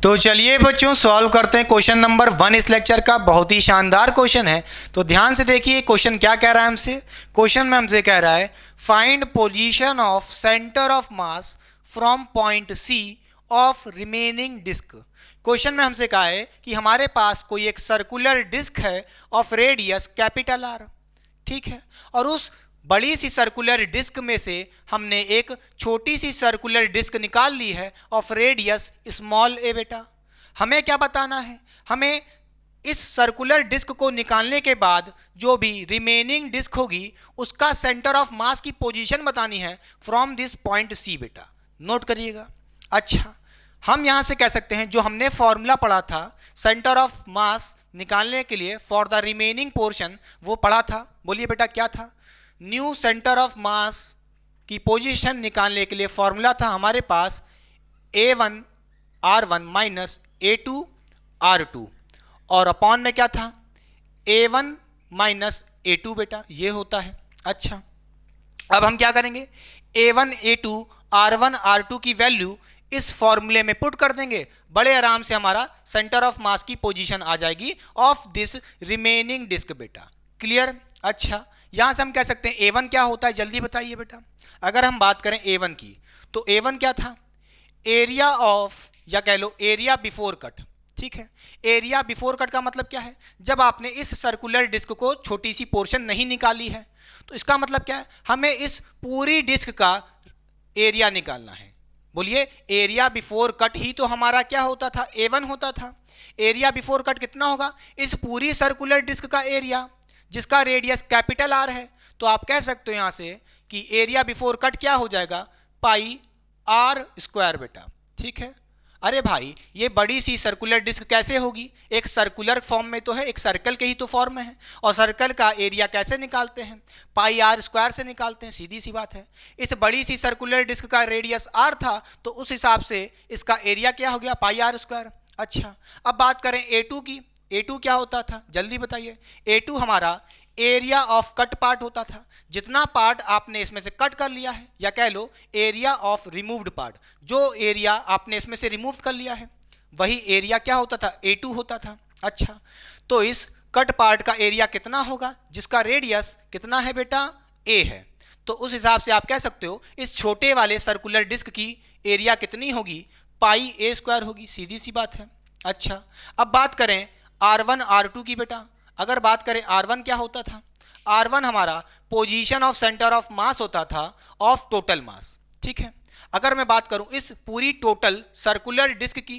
तो चलिए बच्चों सॉल्व करते हैं क्वेश्चन नंबर 1 इस लेक्चर का। बहुत ही शानदार क्वेश्चन है, तो ध्यान से देखिए क्वेश्चन क्या कह रहा है हमसे। क्वेश्चन में हमसे कह रहा है find position of centre of mass from point C of remaining disc. Question में हमसे कहा है कि हमारे पास कोई एक सर्कुलर डिस्क है ऑफ रेडियस कैपिटल आर, ठीक है, और उस बड़ी सी सर्कुलर डिस्क में से हमने एक छोटी सी सर्कुलर डिस्क निकाल ली है ऑफ रेडियस स्मॉल ए। बेटा हमें क्या बताना है, हमें इस सर्कुलर डिस्क को निकालने के बाद जो भी रिमेनिंग डिस्क होगी उसका सेंटर ऑफ मास की पोजीशन बतानी है फ्रॉम दिस पॉइंट सी। बेटा नोट करिएगा। अच्छा, हम यहाँ से कह सकते हैं जो हमने फॉर्मूला पढ़ा था सेंटर ऑफ मास निकालने के लिए फॉर द रिमेनिंग पोर्शन, वो पढ़ा था। बोलिए बेटा क्या था? न्यू सेंटर ऑफ मास की पोजीशन निकालने के लिए फॉर्मूला था हमारे पास A1 R1 minus A2 R2 और अपॉन में क्या था A1 माइनस A2। बेटा ये होता है। अच्छा, अब हम क्या करेंगे, A1 A2 R1 R2 की वैल्यू इस फॉर्मूले में पुट कर देंगे, बड़े आराम से हमारा सेंटर ऑफ मास की पोजीशन आ जाएगी ऑफ दिस रिमेनिंग डिस्क। बेटा क्लियर? अच्छा, यहां से हम कह सकते हैं A1 क्या होता है, जल्दी बताइए बेटा। अगर हम बात करें A1 की तो A1 क्या था, एरिया ऑफ, या कह लो एरिया बिफोर कट। ठीक है, एरिया बिफोर कट का मतलब क्या है, जब आपने इस सर्कुलर डिस्क को छोटी सी पोर्शन नहीं निकाली है तो इसका मतलब क्या है, हमें इस पूरी डिस्क का एरिया निकालना है। बोलिए, एरिया बिफोर कट ही तो हमारा क्या होता था, A1 होता था। एरिया बिफोर कट कितना होगा, इस पूरी सर्कुलर डिस्क का एरिया जिसका रेडियस कैपिटल आर है। तो आप कह सकते हो यहां से कि एरिया बिफोर कट क्या हो जाएगा, पाई आर स्क्वायर। बेटा ठीक है। अरे भाई ये बड़ी सी सर्कुलर डिस्क कैसे होगी, एक सर्कुलर फॉर्म में तो है, एक सर्कल के ही तो फॉर्म में है, और सर्कल का एरिया कैसे निकालते हैं, पाई आर स्क्वायर से निकालते हैं, सीधी सी बात है। इस बड़ी सी सर्कुलर डिस्क का रेडियस आर था तो उस हिसाब से इसका एरिया क्या हो गया, पाई आर स्क्वायर। अच्छा, अब बात करें A2 की। A2 क्या होता था, जल्दी बताइए। A2 हमारा एरिया ऑफ कट पार्ट होता था, जितना पार्ट आपने इसमें से कट कर लिया है, या कह लो एरिया ऑफ रिमूव्ड पार्ट, जो एरिया आपने इसमें से रिमूव कर लिया है वही एरिया क्या होता था, A2 होता था। अच्छा, तो इस कट पार्ट का एरिया कितना होगा, जिसका रेडियस कितना है बेटा, A है। तो उस हिसाब से आप कह सकते हो इस छोटे वाले सर्कुलर डिस्क की एरिया कितनी होगी, पाई A स्क्वायर होगी, सीधी सी बात है। अच्छा, अब बात करें R1 R2 की। बेटा अगर बात करें R1 क्या होता था, R1 हमारा पोजीशन ऑफ सेंटर ऑफ मास होता था ऑफ टोटल मास। ठीक है, अगर मैं बात करूं इस पूरी टोटल सर्कुलर डिस्क की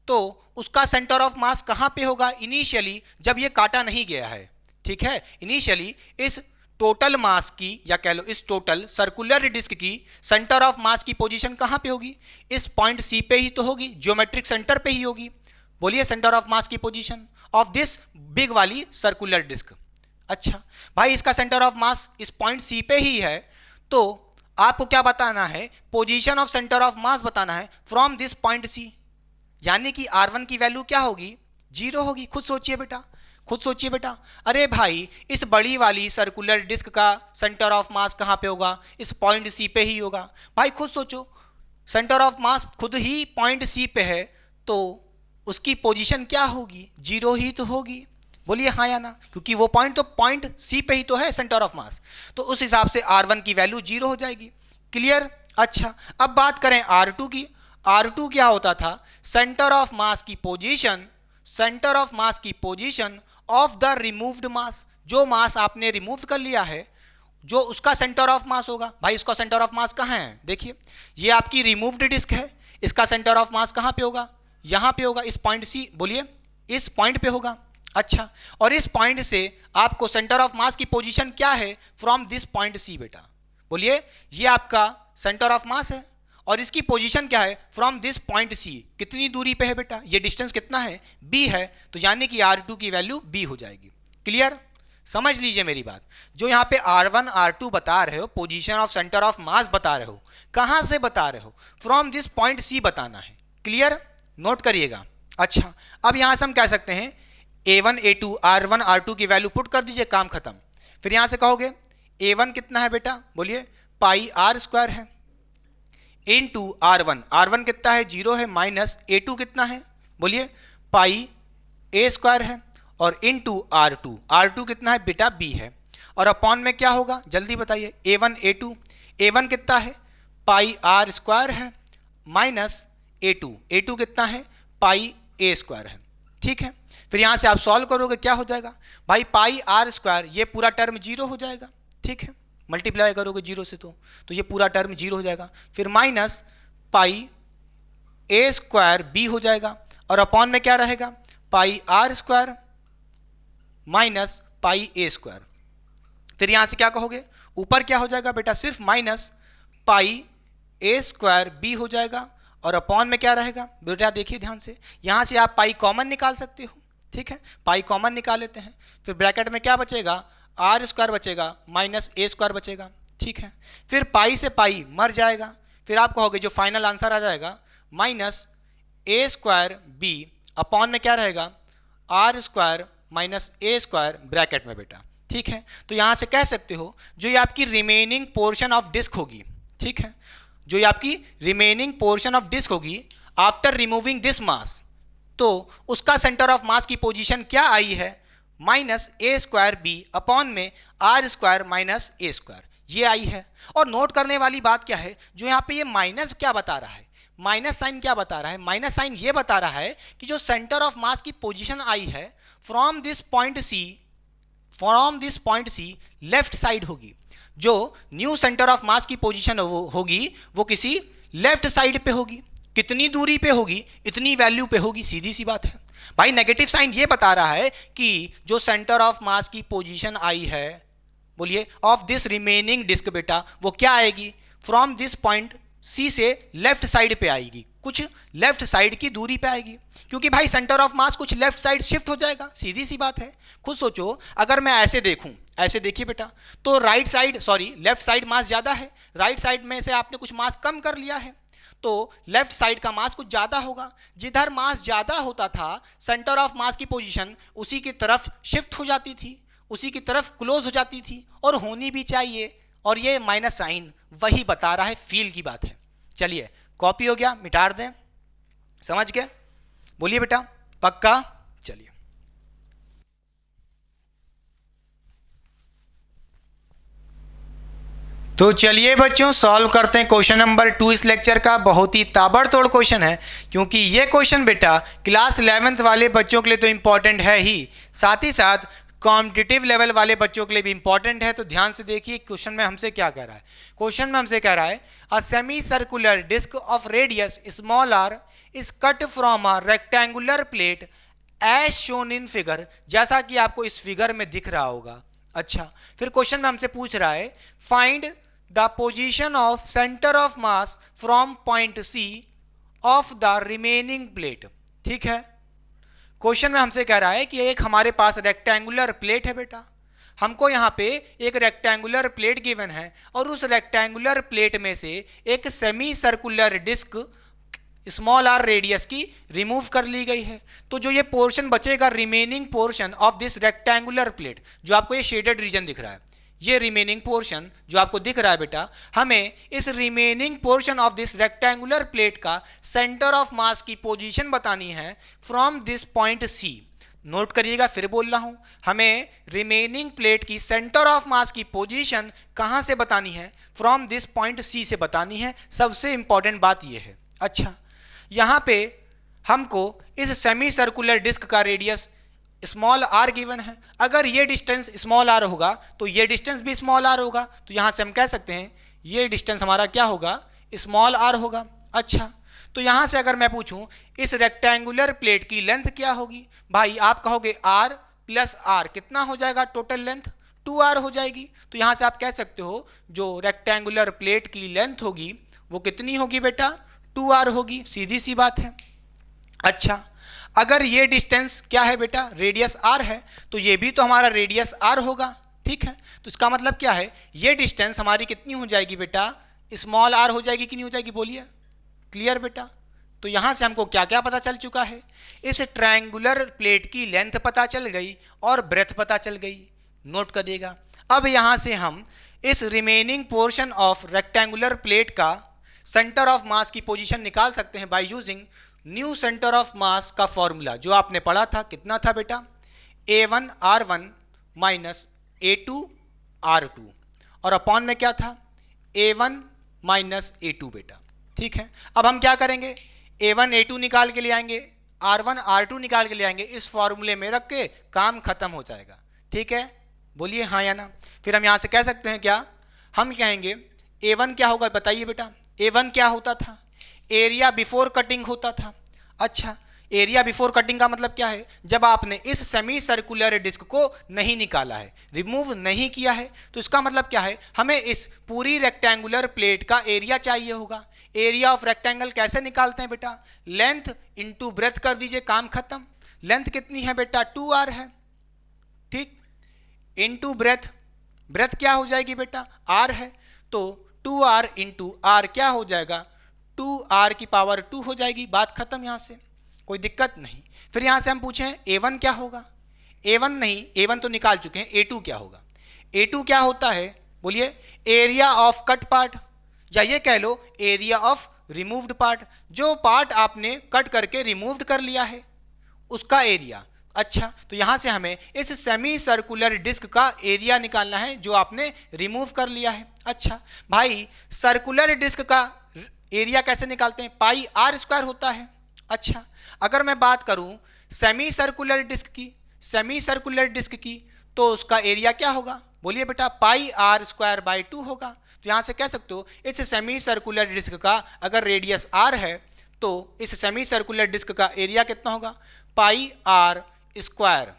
तो उसका सेंटर ऑफ मास कहां पे होगा, इनिशियली जब ये काटा नहीं गया है। ठीक है, इनिशियली इस टोटल मास की, या कह लो इस टोटल सर्कुलर डिस्क की सेंटर ऑफ मास की पोजीशन कहां पे होगी, इस पॉइंट सी पे ही तो होगी, ज्योमेट्रिक सेंटर पे ही होगी। बोलिए, सेंटर ऑफ मास की पोजीशन ऑफ दिस बिग वाली सर्कुलर डिस्क। अच्छा भाई, इसका सेंटर ऑफ मास इस पॉइंट सी पे ही है, तो आपको क्या बताना है, पोजीशन ऑफ सेंटर ऑफ मास बताना है फ्रॉम दिस पॉइंट सी, यानी कि R1 की वैल्यू क्या होगी, 0 होगी। खुद सोचिए बेटा, खुद सोचिए बेटा। अरे भाई इस बड़ी वाली सर्कुलर डिस्क का सेंटर ऑफ मास कहां पे होगा, इस पॉइंट सी पे ही होगा। भाई खुद सोचो, सेंटर ऑफ मास खुद ही पॉइंट सी पे है तो उसकी पोजीशन क्या होगी, 0 ही तो होगी। बोलिए हाँ या ना, क्योंकि वो पॉइंट सी पे ही तो है सेंटर ऑफ मास, तो उस हिसाब से R1 की वैल्यू 0 हो जाएगी। क्लियर? अच्छा, अब बात करें R2 की। R2 क्या होता था, सेंटर ऑफ मास की पोजीशन, सेंटर ऑफ मास की पोजीशन ऑफ द रिमूव्ड मास, जो मास आपने रिमूव कर लिया है जो उसका सेंटर ऑफ मास होगा। भाई इसका सेंटर ऑफ मास कहाँ है, देखिए ये आपकी रिमूव्ड डिस्क है, इसका सेंटर ऑफ मास कहाँ पे होगा, यहां पे होगा, इस पॉइंट सी। बोलिए इस पॉइंट पे होगा। अच्छा, और इस पॉइंट से आपको सेंटर ऑफ मास की पोजीशन क्या है, फ्रॉम दिस पॉइंट सी। बेटा बोलिए, ये आपका सेंटर ऑफ मास है और इसकी पोजीशन क्या है, फ्रॉम दिस पॉइंट सी। कितनी दूरी पे है बेटा, ये डिस्टेंस कितना है, B है, तो यानी कि R2 की वैल्यू B हो जाएगी। क्लियर? समझ लीजिए मेरी बात, जो यहाँ पे R1 R2 बता रहे हो, पोजीशन ऑफ सेंटर ऑफ मास बता रहे हो, कहां से बता रहे हो, फ्रॉम दिस पॉइंट सी बताना है। क्लियर? नोट करिएगा। अच्छा, अब यहां से हम कह सकते हैं A1 A2 R1 R2 की वैल्यू पुट कर दीजिए, काम खत्म। फिर यहां से कहोगे A1 कितना है बेटा, बोलिए पाई आर स्क्वायर है, इनटू R1, R1 कितना है 0 है, माइनस A2 कितना है बोलिए पाई A स्क्वायर है, और इनटू R2, R2 कितना है बेटा B है, और अपॉन में क्या होगा जल्दी बताइए A1 A2, A1 कितना है पाई R स्क्वायर है माइनस A2, A2 कितना है पाई A स्क्वायर है। ठीक है, फिर यहाँ से आप सॉल्व करोगे क्या हो जाएगा भाई पाई R स्क्वायर, ये पूरा टर्म 0 हो जाएगा। ठीक है, मल्टीप्लाई करोगे 0 से तो ये पूरा टर्म 0 हो जाएगा, फिर minus pi A square B हो जाएगा, और अपॉन में क्या रहेगा पाई R square minus pi A square. फिर यहां से क्या कहोगे ऊपर क्या हो जाएगा बेटा सिर्फ minus pi A square B हो जाएगा, और अपॉन में क्या रहेगा बेटा देखिए ध्यान से, यहां से आप पाई कॉमन निकाल सकते हो। ठीक है, पाई कॉमन निकाल लेते हैं, फिर ब्रैकेट में क्या बचेगा R स्क्वायर बचेगा माइनस A स्क्वायर बचेगा। ठीक है, फिर पाई से पाई मर जाएगा, फिर आप कहोगे जो फाइनल आंसर आ जाएगा minus A square B, upon में क्या रहेगा R square minus A square bracket में बेटा। ठीक है, तो यहां से कह सकते हो जो ये आपकी रिमेनिंग पोर्शन ऑफ डिस्क होगी, ठीक है, जो ये आपकी रिमेनिंग पोर्शन ऑफ डिस्क होगी आफ्टर रिमूविंग दिस मास, तो उसका सेंटर ऑफ मास की पोजीशन क्या आई है minus A square B upon में R square minus A square, ये आई है। और नोट करने वाली बात क्या है, जो यहाँ पे ये माइनस क्या बता रहा है, माइनस साइन क्या बता रहा है, माइनस साइन ये बता रहा है कि जो सेंटर ऑफ मास की पोजीशन आई है from this point C left side होगी, जो न्यू सेंटर ऑफ मास की पोजीशन होगी वो किसी लेफ्ट साइड पे होगी। कितनी दूरी पे होगी, इतनी वैल्यू पे होगी, सीधी सी बात है भाई। नेगेटिव साइन ये बता रहा है कि जो सेंटर ऑफ मास की पोजीशन आई है बोलिए ऑफ दिस रिमेनिंग डिस्क बेटा, वो क्या आएगी फ्रॉम दिस पॉइंट C से लेफ्ट साइड पे आएगी, कुछ लेफ्ट साइड की दूरी पे आएगी, क्योंकि भाई सेंटर ऑफ मास कुछ लेफ्ट साइड शिफ्ट हो जाएगा, सीधी सी बात है। खुद सोचो अगर मैं ऐसे देखूं, ऐसे देखिए बेटा, तो राइट साइड लेफ्ट साइड मास ज़्यादा है, राइट साइड में से आपने कुछ मास कम कर लिया है, तो लेफ्ट साइड का मास कुछ ज़्यादा होगा। जिधर मास ज़्यादा होता था सेंटर ऑफ मास की पोजीशन उसी की तरफ शिफ्ट हो जाती थी, उसी की तरफ क्लोज हो जाती थी, और होनी भी चाहिए। और ये माइनस साइन वही बता रहा है, फील की बात है। चलिए कॉपी हो गया, मिटा दें, समझ गए बोलिए बेटा पक्का। चलिए तो चलिए बच्चों सॉल्व करते हैं क्वेश्चन नंबर 2 इस लेक्चर का। बहुत ही ताबड़तोड़ क्वेश्चन है, क्योंकि ये क्वेश्चन बेटा क्लास 11th वाले बच्चों के लिए तो इम्पॉर्टेंट है ही, साथ ही साथ कॉम्पिटिटिव लेवल वाले बच्चों के लिए भी इंपॉर्टेंट है। तो ध्यान से देखिए क्वेश्चन में हमसे क्या कह रहा है। क्वेश्चन में हमसे कह रहा है a semi circular disc of radius small r is cut from a rectangular plate as shown in figure, जैसा कि आपको इस फिगर में दिख रहा होगा। अच्छा, फिर क्वेश्चन में हमसे पूछ रहा है find the position of centre of mass from point C of the remaining plate. ठीक है, क्वेश्चन में हमसे कह रहा है कि एक हमारे पास रेक्टेंगुलर प्लेट है बेटा, हमको यहाँ पे एक रेक्टेंगुलर प्लेट गिवन है, और उस रेक्टेंगुलर प्लेट में से एक semi circular disc small r radius की रिमूव कर ली गई है। तो जो ये पोर्शन बचेगा remaining portion of this rectangular plate, जो आपको ये शेडेड रीजन दिख रहा है, ये रिमेनिंग पोर्शन जो आपको दिख रहा है बेटा, हमें इस remaining portion of this rectangular plate का सेंटर ऑफ मास की पोजीशन बतानी है from this point C। Note करिएगा, फिर बोल रहा हूं, हमें रिमेनिंग प्लेट की सेंटर ऑफ मास की पोजीशन कहां से बतानी है, फ्रॉम दिस पॉइंट C से बतानी है। सबसे इंपॉर्टेंट बात यह है। अच्छा, यहां पे हमको इस सेमी सर्कुलर डिस्क का रेडियस स्मॉल r गिवन है। अगर ये डिस्टेंस स्मॉल r होगा तो ये डिस्टेंस भी स्मॉल r होगा, तो यहां से हम कह सकते हैं ये डिस्टेंस हमारा क्या होगा, स्मॉल r होगा। अच्छा, तो यहां से अगर मैं पूछूं इस रेक्टेंगुलर प्लेट की लेंथ क्या होगी, भाई आप कहोगे r प्लस r कितना हो जाएगा, टोटल लेंथ 2r हो जाएगी। तो यहां से आप कह सकते हो जो रेक्टेंगुलर प्लेट की लेंथ होगी वो कितनी होगी बेटा, 2r होगी, सीधी सी बात है। अच्छा, अगर ये डिस्टेंस क्या है बेटा, रेडियस r है, तो ये भी तो हमारा रेडियस r होगा। ठीक है, तो इसका मतलब क्या है, ये डिस्टेंस हमारी कितनी हो जाएगी बेटा, स्मॉल r हो जाएगी कि नहीं हो जाएगी, बोलिए। क्लियर बेटा। तो यहां से हमको क्या क्या पता चल चुका है, इस ट्रायंगुलर प्लेट की लेंथ पता चल गई और ब्रेथ पता चल गई। नोट करिएगा, अब यहां से हम इस remaining portion of rectangular plate का सेंटर ऑफ मास की पोजीशन निकाल सकते हैं by using new centre of मास का फॉर्मूला जो आपने पढ़ा था। कितना था बेटा? A1R1 माइनस A2R2 और अपॉन में क्या था? A1 माइनस A2 बेटा। ठीक है, अब हम क्या करेंगे? A1 A2 निकाल के ले आएंगे, R1 R2 निकाल के ले आएंगे, इस फॉर्मूले में रख के काम खत्म हो जाएगा। ठीक है, बोलिए हाँ या ना। फिर हम यहाँ से कह सकते हैं क्या? हम कहेंगे A1 क्या होगा बताइए बेटा? A1 क्या होता था? एरिया बिफोर कटिंग होता था। अच्छा, एरिया बिफोर कटिंग का मतलब क्या है? जब आपने इस सेमी सर्कुलर डिस्क को नहीं निकाला है, रिमूव नहीं किया है, तो इसका मतलब क्या है? हमें इस पूरी रेक्टेंगुलर प्लेट का एरिया चाहिए होगा। एरिया ऑफ रेक्टेंगल कैसे निकालते हैं बेटा? लेंथ इंटू ब्रेथ कर दीजिए, काम खत्म। लेंथ कितनी है बेटा? 2r है। ठीक, इंटू ब्रेथ, ब्रेथ क्या हो जाएगी बेटा? r है, तो 2r इंटू r क्या हो जाएगा? 2r की पावर 2 हो जाएगी। बात खत्म, यहाँ से कोई दिक्कत नहीं। फिर यहाँ से हम पूछें A1 क्या होगा? A1 नहीं, A1 तो निकाल चुके हैं। A2 क्या होगा? A2 क्या होता है? बोलिए, एरिया ऑफ कट पार्ट, या ये कह लो एरिया ऑफ रिमूव्ड पार्ट। जो पार्ट आपने कट करके रिमूव्ड कर लिया है उसका एरिया। अच्छा, तो यहाँ से हमें इस सेमी सर्कुलर डिस्क का एरिया निकालना है जो आपने रिमूव कर लिया है। अच्छा भाई, सर्कुलर डिस्क का एरिया कैसे निकालते हैं? पाई आर स्क्वायर होता है। अच्छा, अगर मैं बात करूं सेमी सर्कुलर डिस्क की, सेमी सर्कुलर डिस्क की, तो उसका एरिया क्या होगा? बोलिए बेटा, पाई आर स्क्वायर बाई 2 होगा। तो यहाँ से कह सकते हो इस सेमी सर्कुलर डिस्क का अगर रेडियस आर है तो इस सेमी सर्कुलर डिस्क का एरिया कितना होगा? पाई आर स्क्वायर।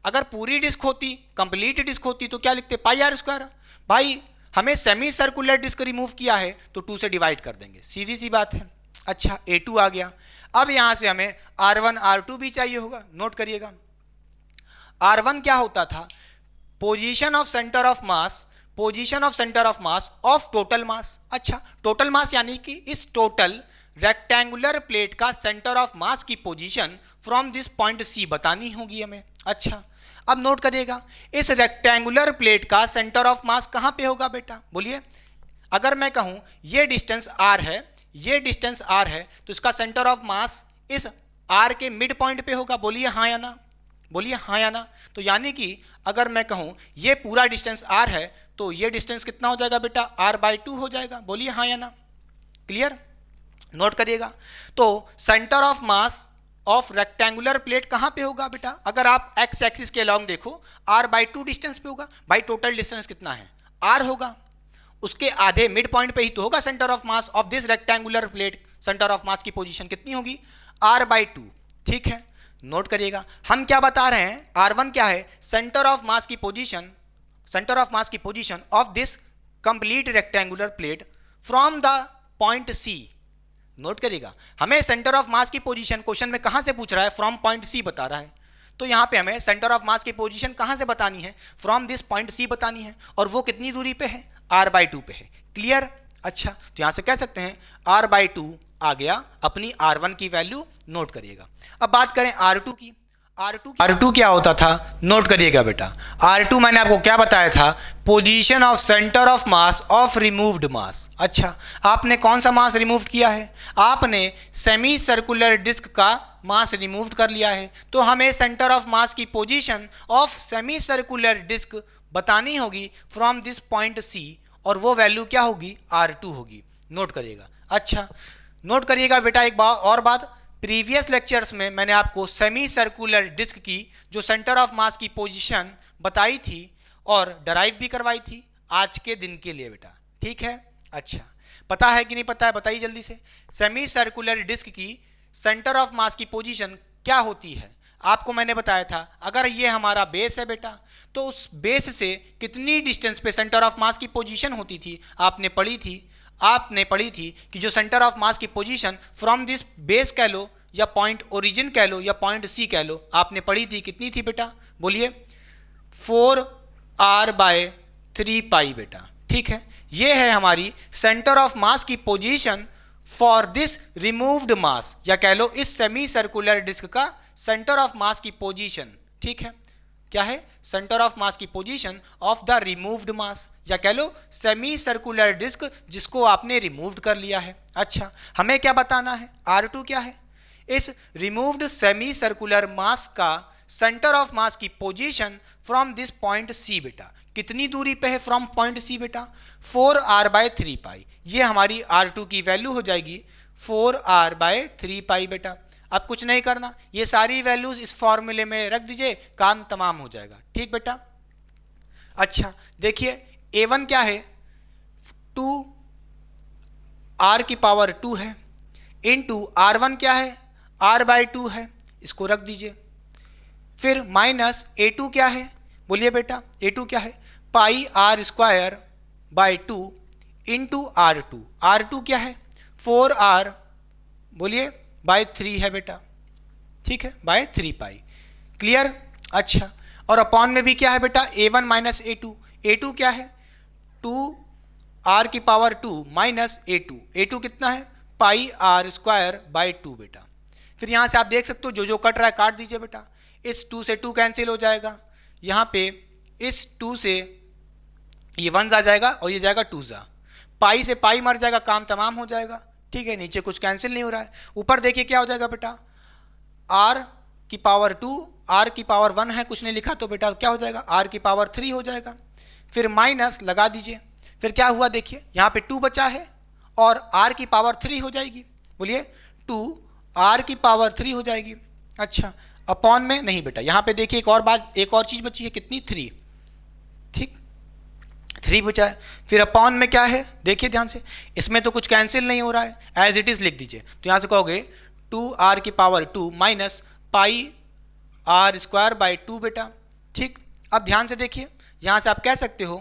अगर पूरी डिस्क होती, कंप्लीट डिस्क होती, तो क्या लिखते? पाई आर स्क्वायर। भाई हमें सेमी सर्कुलर डिस्क रिमूव किया है तो 2 से डिवाइड कर देंगे, सीधी सी बात है। अच्छा, A2 आ गया। अब यहाँ से हमें R1 R2 भी चाहिए होगा, नोट करिएगा। R1 क्या होता था? Position of centre of mass, position of centre of mass of total mass. अच्छा, टोटल मास यानी कि इस टोटल रेक्टेंगुलर प्लेट का सेंटर ऑफ मास की position from this point C बतानी होगी हमें। अच्छा, अब नोट करिएगा, इस रेक्टेंगुलर प्लेट का सेंटर ऑफ मास कहाँ पे होगा बेटा? बोलिए, अगर मैं कहूँ ये डिस्टेंस r है, ये डिस्टेंस r है, तो इसका सेंटर ऑफ मास इस r के मिड पॉइंट पे होगा। बोलिए हाँ या ना, बोलिए हाँ या ना। तो यानी कि अगर मैं कहूँ ये पूरा डिस्टेंस r है तो ये डिस्टेंस कितना हो जाएगा बेटा? r/2 हो जाएगा। बोलिए हाँ या ना। क्लियर? नोट करिएगा। तो centre of mass of rectangular plate कहाँ पे होगा बेटा? अगर आप एक्स एक्सिस के अलॉन्ग देखो, r/2 डिस्टेंस पे होगा। भाई टोटल डिस्टेंस कितना है? r होगा, उसके आधे मिड पॉइंट पे ही तो होगा centre of mass of this rectangular plate. Centre of mass की पोजीशन कितनी होगी? r/2। ठीक है, नोट करिएगा। हम क्या बता रहे हैं? R1 क्या है? सेंटर ऑफ मास की पोजीशन, सेंटर ऑफ मास की position of this complete rectangular plate from the point C। Note करिएगा, हमें सेंटर ऑफ मास की पोजीशन क्वेश्चन में कहां से पूछ रहा है? फ्रॉम पॉइंट C बता रहा है। तो यहां पे हमें सेंटर ऑफ मास की पोजीशन कहां से बतानी है? फ्रॉम दिस पॉइंट C बतानी है, और वो कितनी दूरी पे है? r/2 पे है। क्लियर? अच्छा, तो यहां से कह सकते हैं r/2 आ गया। अपनी R1 की वैल्यू नोट करिएगा। अब बात करें R2 की। R2 क्या होता था? नोट करिएगा बेटा, R2 मैंने आपको क्या बताया था? Position of centre of mass of removed mass. अच्छा, आपने कौन सा मास रिमूव किया है? आपने सेमी सर्कुलर डिस्क का मास रिमूव कर लिया है। तो हमें सेंटर ऑफ मास की position of semi circular disc बतानी होगी फ्रॉम दिस पॉइंट C, और वो वैल्यू क्या होगी? R2 होगी। नोट करिएगा। अच्छा, नोट करिएगा बेटा एक बात और बात, प्रीवियस लेक्चर्स में मैंने आपको सेमी सर्कुलर डिस्क की जो सेंटर ऑफ मास की पोजीशन बताई थी और डराइव भी करवाई थी आज के दिन के लिए बेटा। ठीक है? अच्छा, पता है कि नहीं पता है? बताइए जल्दी से। सेमी सर्कुलर डिस्क की सेंटर ऑफ मास की पोजीशन क्या होती है? आपको मैंने बताया था, अगर ये हमारा बेस है बेटा, तो उस बेस से कितनी डिस्टेंस पे सेंटर ऑफ मास की पोजीशन होती थी? आपने पढ़ी थी कि जो सेंटर ऑफ मास की पोजीशन फ्रॉम दिस बेस कह लो या पॉइंट ओरिजिन कह लो या पॉइंट C कह लो, आपने पढ़ी थी। कितनी थी बेटा? बोलिए 4r/3 पाई बेटा। ठीक है, ये है हमारी सेंटर ऑफ मास की पोजीशन फॉर दिस रिमूव्ड मास, या कह लो इस सेमी सर्कुलर डिस्क का सेंटर ऑफ मास की पोजीशन। ठीक है, क्या है, सेंटर ऑफ मास की पोजीशन ऑफ द रिमूव्ड मास, या कह लो सेमी सर्कुलर डिस्क जिसको आपने रिमूव्ड कर लिया है। अच्छा, हमें क्या बताना है, R2 क्या है, इस रिमूव्ड सेमी सर्कुलर मास का सेंटर ऑफ मास की position from this point C बेटा, कितनी दूरी पे है फ्रॉम पॉइंट C बेटा, 4r/3π। ये हमारी R2 की वैल्यू हो जाएगी 4r/3π बेटा। अब कुछ नहीं करना, ये सारी वैल्यूज इस फॉर्मूले में रख दीजिए, काम तमाम हो जाएगा। ठीक बेटा। अच्छा देखिए A1 क्या है, 2r⁻² है, इंटू R1 क्या है, r/2 है, इसको रख दीजिए। फिर माइनस A2 क्या है, बोलिए बेटा, A2 क्या है, πr² इंटू R2, R2 क्या है, 4r बोलिए /3 है बेटा, ठीक है, /3π। क्लियर। अच्छा, और अपॉन में भी क्या है बेटा, A1 माइनस A2, A2 क्या है, 2r⁻² माइनस A2, A2 कितना है, πr² बेटा। फिर यहाँ से आप देख सकते हो जो जो कट रहा है काट दीजिए बेटा, इस 2 से 2 कैंसिल हो जाएगा, यहाँ पे इस 2 से ये 1 आ जाएगा और ये जाएगा 2 जा, पाई से पाई मर जाएगा, काम तमाम हो जाएगा। ठीक है, नीचे कुछ कैंसिल नहीं हो रहा है, ऊपर देखिए क्या हो जाएगा बेटा, r⁻², r⁻1 है, कुछ नहीं लिखा तो बेटा क्या हो जाएगा, r⁻3 हो जाएगा। फिर माइनस लगा दीजिए, फिर क्या हुआ देखिए, यहाँ पे 2 बचा है और r⁻3 हो जाएगी, बोलिए 2r⁻3 हो जाएगी। अच्छा, अपॉन में नहीं बेटा, यहाँ पे देखिए एक और बात, एक और चीज़ बची है, कितनी, 3, ठीक, 3 बचा है। फिर अपॉन में क्या है, देखिए ध्यान से, इसमें तो कुछ कैंसिल नहीं हो रहा है, एज इट इज लिख दीजिए। तो यहाँ से कहोगे 2r⁻² माइनस πr²/2 बेटा। ठीक, अब ध्यान से देखिए, यहाँ से आप कह सकते हो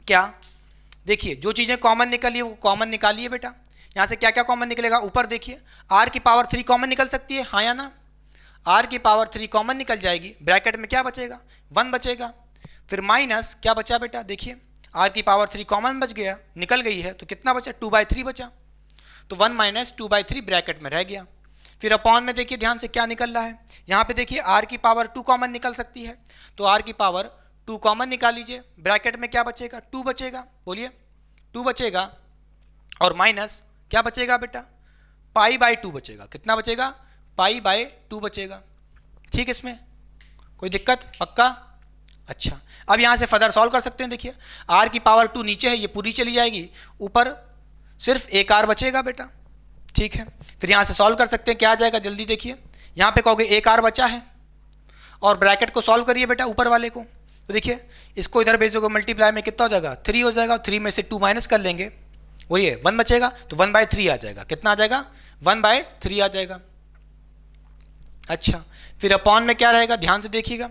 क्या, देखिए जो चीज़ें कॉमन निकली है वो कॉमन निकालिए बेटा। यहाँ से क्या क्या कॉमन निकलेगा, ऊपर देखिए r⁻3 कॉमन निकल सकती है, हाँ या ना, r⁻3 कॉमन निकल जाएगी, ब्रैकेट में क्या बचेगा, 1 बचेगा। फिर माइनस क्या बचा बेटा, देखिए r⁻3 कॉमन बच गया, निकल गई है, तो कितना बचा, 2/3 बचा, तो 1 - 2/3 ब्रैकेट में रह गया। फिर अपॉन में देखिए ध्यान से क्या निकल रहा है, यहाँ पे देखिए r⁻2 कॉमन निकल सकती है, तो r⁻2 कॉमन निकाल लीजिए, ब्रैकेट में क्या बचेगा, 2 बचेगा, बोलिए 2 बचेगा, और माइनस क्या बचेगा बेटा, π/2 बचेगा, कितना बचेगा, π/2 बचेगा। ठीक, इसमें कोई दिक्कत, पक्का। अच्छा, अब यहाँ से फर्दर सॉल्व कर सकते हैं, देखिए r⁻2 नीचे है, ये पूरी चली जाएगी, ऊपर सिर्फ एक r बचेगा बेटा। ठीक है, फिर यहाँ से सॉल्व कर सकते हैं, क्या आ जाएगा, जल्दी देखिए, यहाँ पे कहोगे एक r बचा है, और ब्रैकेट को सॉल्व करिए बेटा ऊपर वाले को, तो देखिए इसको इधर भेजोगे मल्टीप्लाई में कितना हो जाएगा, 3 हो जाएगा, 3 में से 2 माइनस कर लेंगे, बोलिए 1 बचेगा, तो 1/3 आ जाएगा, कितना आ जाएगा, 1/3 आ जाएगा। अच्छा, फिर अपॉन में क्या रहेगा, ध्यान से देखिएगा,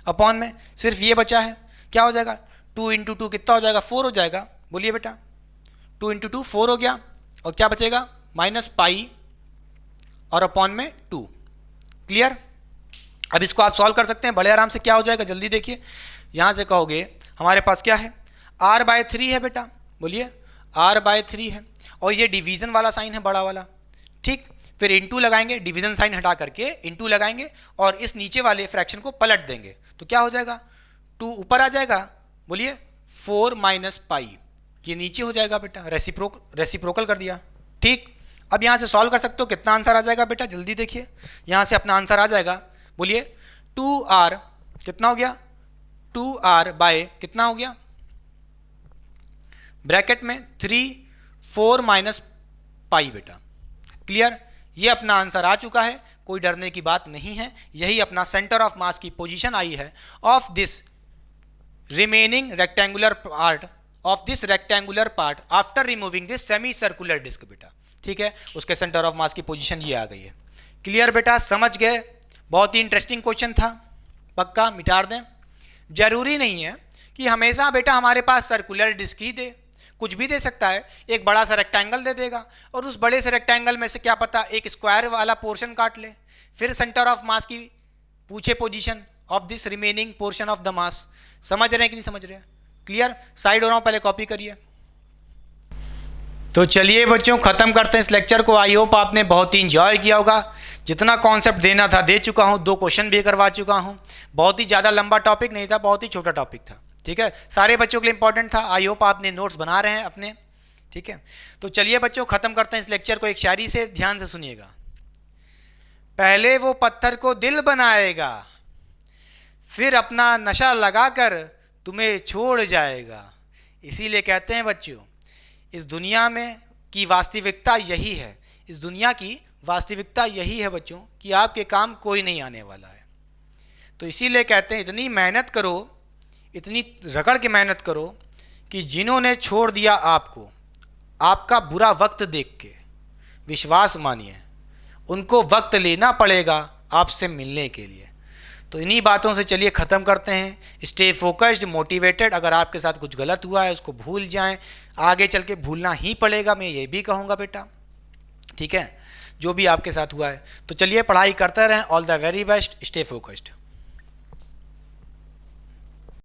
अपॉन में सिर्फ ये बचा है, क्या हो जाएगा, 2 × 2 कितना हो जाएगा, 4 हो जाएगा, बोलिए बेटा 2 × 2 4 हो गया, और क्या बचेगा, -π और अपॉन में 2। क्लियर। अब इसको आप सॉल्व कर सकते हैं बड़े आराम से, क्या हो जाएगा, जल्दी देखिए, यहाँ से कहोगे हमारे पास क्या है, r/3 है बेटा, बोलिए r/3 है, और ये डिवीज़न वाला साइन है बड़ा वाला। ठीक, फिर इंटू लगाएंगे, डिवीज़न साइन हटा करके इंटू लगाएंगे, और इस नीचे वाले फ्रैक्शन को पलट देंगे, तो क्या हो जाएगा, 2 ऊपर आ जाएगा, बोलिए 4 - π, ये नीचे हो जाएगा बेटा, रेसिप्रोकल कर दिया। ठीक, अब यहाँ से सॉल्व कर सकते हो, कितना आंसर आ जाएगा बेटा, जल्दी देखिए, यहाँ से अपना आंसर आ जाएगा, बोलिए 2r कितना हो गया, 2r/ कितना हो गया, ब्रैकेट में 3 4 - π बेटा। क्लियर, ये अपना आंसर आ चुका है, कोई डरने की बात नहीं है, यही अपना सेंटर ऑफ मास की पोजीशन आई है of this remaining rectangular part after removing this semi circular disc बेटा। ठीक है, उसके सेंटर ऑफ मास की पोजीशन ये आ गई है। क्लियर बेटा, समझ गए, बहुत ही इंटरेस्टिंग क्वेश्चन था, पक्का मिटार दें। जरूरी नहीं है कि हमेशा बेटा हमारे पास सर्कुलर डिस्क ही दे, कुछ भी दे सकता है, एक बड़ा सा रेक्टेंगल दे देगा, और उस बड़े से रेक्टेंगल में से क्या पता एक स्क्वायर वाला पोर्शन काट ले, फिर सेंटर ऑफ मास की पूछे position of this remaining portion of the mass. समझ रहे हैं कि नहीं समझ रहे हैं? क्लियर, साइड हो रहा हूँ, पहले कॉपी करिए। तो चलिए बच्चों, ख़त्म करते हैं इस लेक्चर को। आई होप आपने बहुत ही इंजॉय किया होगा। जितना कॉन्सेप्ट देना था दे चुका हूँ, 2 क्वेश्चन भी करवा चुका हूँ। बहुत ही ज़्यादा लंबा टॉपिक नहीं था, बहुत ही छोटा टॉपिक था। ठीक है, सारे बच्चों के लिए इंपॉर्टेंट था। आई होप आपने नोट्स बना रहे हैं अपने। ठीक है, तो चलिए बच्चों ख़त्म करते हैं इस लेक्चर को एक शायरी से, ध्यान से सुनिएगा। पहले वो पत्थर को दिल बनाएगा, फिर अपना नशा लगाकर तुम्हें छोड़ जाएगा। इसीलिए कहते हैं बच्चों, इस दुनिया में की वास्तविकता यही है, इस दुनिया की वास्तविकता यही है बच्चों कि आपके काम कोई नहीं आने वाला है। तो इसीलिए कहते हैं इतनी मेहनत करो, इतनी रगड़ के मेहनत करो कि जिन्होंने छोड़ दिया आपको आपका बुरा वक्त देख के, विश्वास मानिए उनको वक्त लेना पड़ेगा आपसे मिलने के लिए। तो इन्हीं बातों से चलिए ख़त्म करते हैं। Stay focused, motivated. अगर आपके साथ कुछ गलत हुआ है उसको भूल जाएं, आगे चल के भूलना ही पड़ेगा, मैं ये भी कहूँगा बेटा। ठीक है, जो भी आपके साथ हुआ है। तो चलिए पढ़ाई करते रहें। All the very best, stay focused.